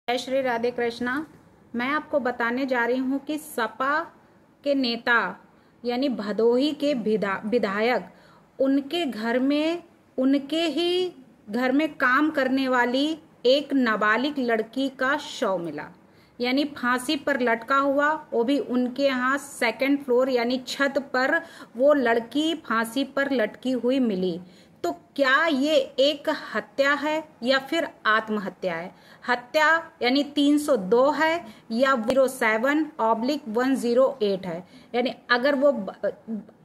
जय श्री राधे कृष्णा। मैं आपको बताने जा रही हूँ कि सपा के नेता यानी भदोही के विधायक उनके घर में उनके ही घर में काम करने वाली एक नाबालिग लड़की का शव मिला, यानी फांसी पर लटका हुआ, वो भी उनके यहाँ सेकंड फ्लोर यानी छत पर वो लड़की फांसी पर लटकी हुई मिली। तो क्या ये एक हत्या है या फिर आत्महत्या है? हत्या यानी 302 है या 07/108 है, यानी अगर वो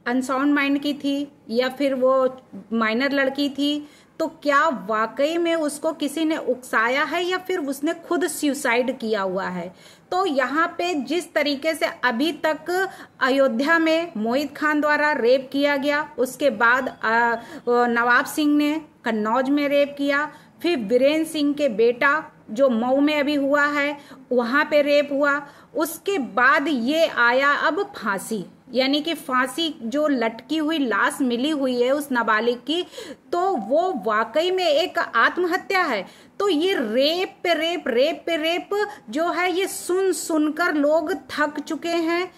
अनसाउंड माइंड की थी या फिर वो माइनर लड़की थी तो क्या वाकई में उसको किसी ने उकसाया है या फिर उसने खुद सुसाइड किया हुआ है? तो यहाँ पे जिस तरीके से अभी तक अयोध्या में मोहित खान द्वारा रेप किया गया, उसके बाद नवाब सिंह ने कन्नौज में रेप किया, फिर वीरेंद्र सिंह के बेटा जो मऊ में अभी हुआ है वहां पे रेप हुआ, उसके बाद ये आया अब फांसी, यानी कि फांसी जो लटकी हुई लाश मिली हुई है उस नाबालिग की, तो वो वाकई में एक आत्महत्या है। तो ये रेप पे रेप जो है ये सुनकर लोग थक चुके हैं,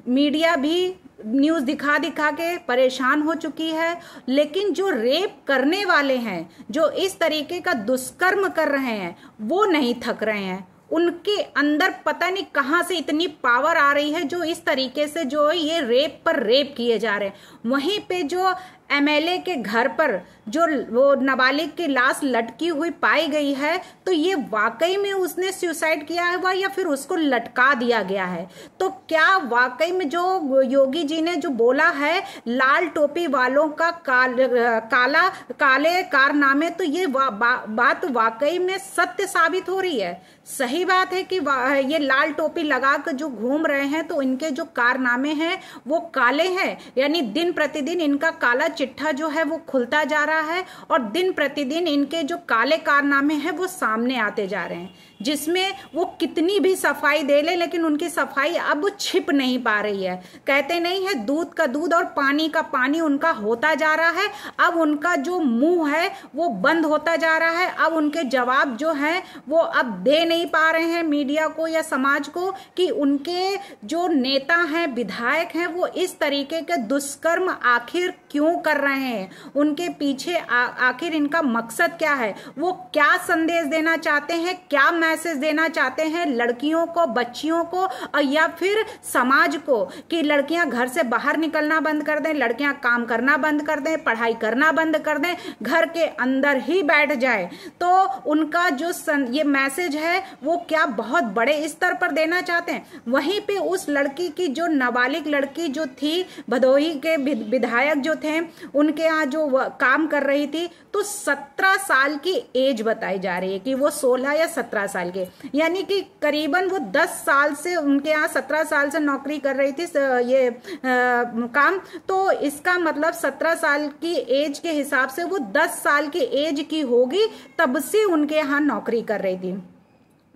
मीडिया भी न्यूज़ दिखा के परेशान हो चुकी है। लेकिन जो रेप करने वाले हैं, जो इस तरीके का दुष्कर्म कर रहे हैं, वो नहीं थक रहे हैं। उनके अंदर पता नहीं कहां से इतनी पावर आ रही है जो इस तरीके से जो ये रेप पर रेप किए जा रहे हैं। वहीं पे जो एमएलए के घर पर जो वो नाबालिग की लाश लटकी हुई पाई गई है, तो ये वाकई में उसने सुसाइड किया है या फिर उसको लटका दिया गया है? तो क्या वाकई में जो योगी जी ने जो बोला है लाल टोपी वालों का काले कारनामे, तो ये बात वाकई में सत्य साबित हो रही है। सही बात है कि ये लाल टोपी लगाकर जो घूम रहे हैं तो इनके जो कारनामे हैं वो काले हैं, यानी दिन प्रतिदिन इनका काला चिट्ठा जो है वो खुलता जा रहा है और दिन प्रतिदिन इनके जो काले कारनामे हैं वो सामने आते जा रहे हैं, जिसमें वो कितनी भी सफाई दे ले लेकिन उनकी सफाई अब छिप नहीं पा रही है। कहते नहीं है दूध का दूध और पानी का पानी उनका होता जा रहा है। अब उनका जो मुंह है वो बंद होता जा रहा है। अब उनके जवाब जो हैं वो अब दे नहीं पा रहे हैं मीडिया को या समाज को कि उनके जो नेता हैं, विधायक हैं, वो इस तरीके के दुष्कर्म आखिर क्यों कर रहे हैं, उनके पीछे आखिर इनका मकसद क्या है, वो क्या संदेश देना चाहते हैं, क्या मैसेज देना चाहते हैं लड़कियों को, बच्चियों को और या फिर समाज को कि लड़कियां घर से बाहर निकलना बंद कर दें, लड़कियां काम करना बंद कर दें, पढ़ाई करना बंद कर दें, घर के अंदर ही बैठ जाए। तो उनका जो ये मैसेज है वो क्या बहुत बड़े स्तर पर देना चाहते हैं? वहीं पे उस लड़की की जो नाबालिग लड़की जो थी, भदोही के विधायक जो थे, उनके यहाँ जो काम कर रही थी, तो 17 साल की एज बताई जा रही है कि वो 16 या 17 साल के, यानी कि करीबन वो 10 साल से उनके यहाँ 17 साल से नौकरी कर रही थी ये काम। तो इसका मतलब 17 साल की एज के हिसाब से वो 10 साल की एज की होगी तब से उनके यहाँ नौकरी कर रही थी।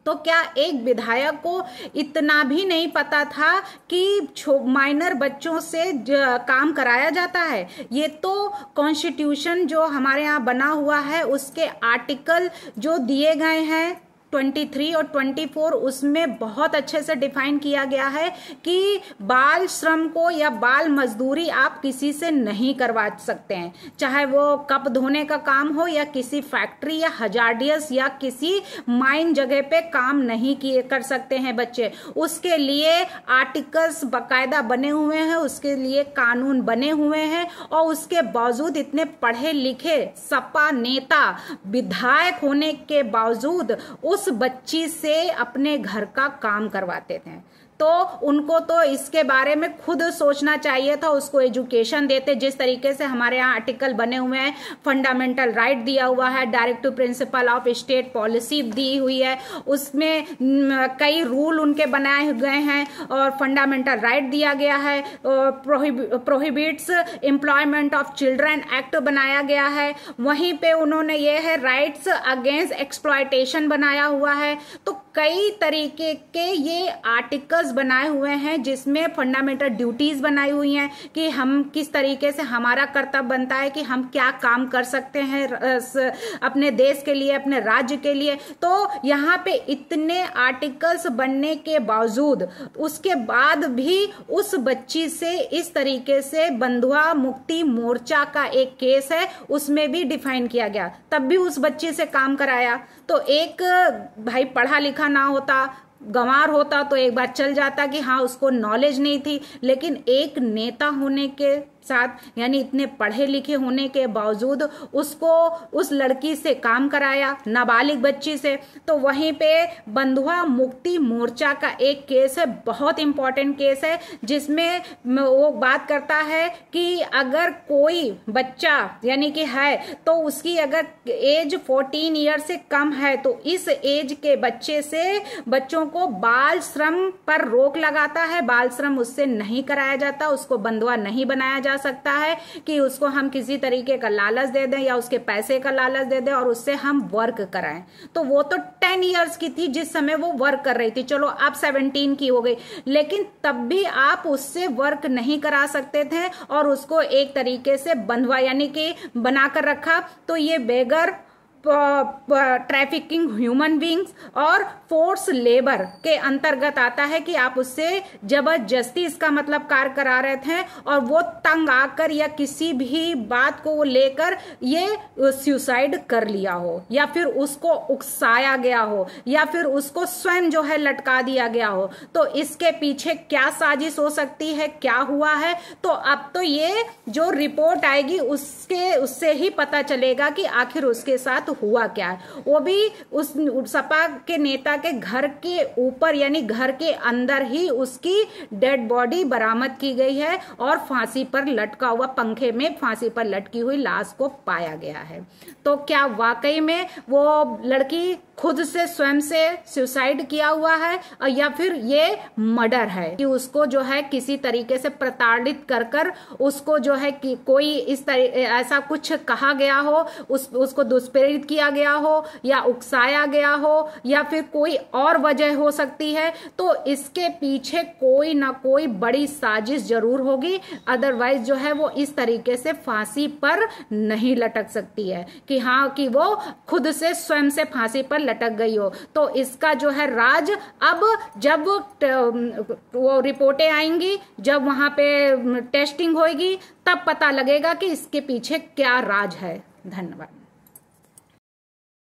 तो क्या एक विधायक को इतना भी नहीं पता था कि माइनर बच्चों से काम कराया जाता है? ये तो कॉन्स्टिट्यूशन जो हमारे यहाँ बना हुआ है उसके आर्टिकल जो दिए गए हैं 23 और 24, उसमें बहुत अच्छे से डिफाइन किया गया है कि बाल श्रम को या बाल मजदूरी आप किसी से नहीं करवा सकते हैं, चाहे वो कप धोने का काम हो या किसी फैक्ट्री या हजार्डियस या किसी माइन जगह पे काम नहीं किए कर सकते हैं बच्चे। उसके लिए आर्टिकल्स बाकायदा बने हुए हैं, उसके लिए कानून बने हुए हैं और उसके बावजूद इतने पढ़े लिखे सपा नेता विधायक होने के बावजूद उस बच्ची से अपने घर का काम करवाते थे। तो उनको तो इसके बारे में खुद सोचना चाहिए था, उसको एजुकेशन देते। जिस तरीके से हमारे यहाँ आर्टिकल बने हुए हैं, फंडामेंटल राइट दिया हुआ है, directive principle of state policy दी हुई है, उसमें कई रूल उनके बनाए गए हैं और फंडामेंटल राइट दिया गया है, prohibits employment of children act बनाया गया है, वहीं पे उन्होंने ये है राइट्स अगेंस्ट एक्सप्लॉयटेशन बनाया हुआ है। तो कई तरीके के ये आर्टिकल्स बनाए हुए हैं जिसमें फंडामेंटल ड्यूटीज बनाई हुई हैं कि हम किस तरीके से हमारा कर्तव्य बनता है कि हम क्या काम कर सकते हैं अपने देश के लिए, अपने राज्य के लिए। तो यहाँ पे इतने आर्टिकल्स बनने के बावजूद उसके बाद भी उस बच्ची से इस तरीके से बंधुआ मुक्ति मोर्चा का एक केस है उसमें भी डिफाइन किया गया, तब भी उस बच्ची से काम कराया। तो एक भाई पढ़ा लिखा ना होता, गंवार होता तो एक बार चल जाता कि हाँ उसको नॉलेज नहीं थी, लेकिन एक नेता होने के साथ यानी इतने पढ़े लिखे होने के बावजूद उसको उस लड़की से काम कराया, नाबालिग बच्ची से। तो वहीं पे बंधुआ मुक्ति मोर्चा का एक केस है, बहुत इंपॉर्टेंट केस है, जिसमें वो बात करता है कि अगर कोई बच्चा यानी कि है तो उसकी अगर एज 14 ईयर से कम है तो इस एज के बच्चों को बाल श्रम पर रोक लगाता है। बाल श्रम उससे नहीं कराया जाता, उसको बंधुआ नहीं बनाया जा सकता है कि उसको हम किसी तरीके का लालच दे दें या उसके पैसे का लालच दे दें और उससे हम वर्क कराएं। तो वो तो 10 इयर्स की थी जिस समय वो वर्क कर रही थी, चलो अब 17 की हो गई, लेकिन तब भी आप उससे वर्क नहीं करा सकते थे और उसको एक तरीके से बंधुआ यानी कि बनाकर रखा। तो ये बेगर, ट्रैफिकिंग ह्यूमन बींग्स और फोर्स लेबर के अंतर्गत आता है कि आप उससे जबरदस्ती इसका मतलब कार्य करा रहे थे और वो तंग आकर या किसी भी बात को लेकर ये सुसाइड कर लिया हो या फिर उसको उकसाया गया हो या फिर उसको स्वयं जो है लटका दिया गया हो। तो इसके पीछे क्या साजिश हो सकती है, क्या हुआ है, तो अब तो ये जो रिपोर्ट आएगी उससे ही पता चलेगा कि आखिर उसके साथ हुआ क्या है। वो भी उस सपा के नेता के घर के ऊपर यानी घर के अंदर ही उसकी डेड बॉडी बरामद की गई है और फांसी पर लटका हुआ, पंखे में फांसी पर लटकी हुई लाश को पाया गया है। तो क्या वाकई में वो लड़की खुद से स्वयं से सुसाइड किया हुआ है या फिर ये मर्डर है कि उसको जो है किसी तरीके से प्रताड़ित कर उसको जो है कि कोई ऐसा कुछ कहा गया हो, उसको दुष्प्रेरित किया गया हो या उकसाया गया हो या फिर कोई और वजह हो सकती है। तो इसके पीछे कोई ना कोई बड़ी साजिश जरूर होगी, अदरवाइज जो है वो इस तरीके से फांसी पर नहीं लटक सकती है कि हाँ कि वो खुद से स्वयं से फांसी पर लटक गई हो। तो इसका जो है राज अब जब वो रिपोर्टें आएंगी, जब वहां पे टेस्टिंग होगी, तब पता लगेगा कि इसके पीछे क्या राज है। धन्यवाद।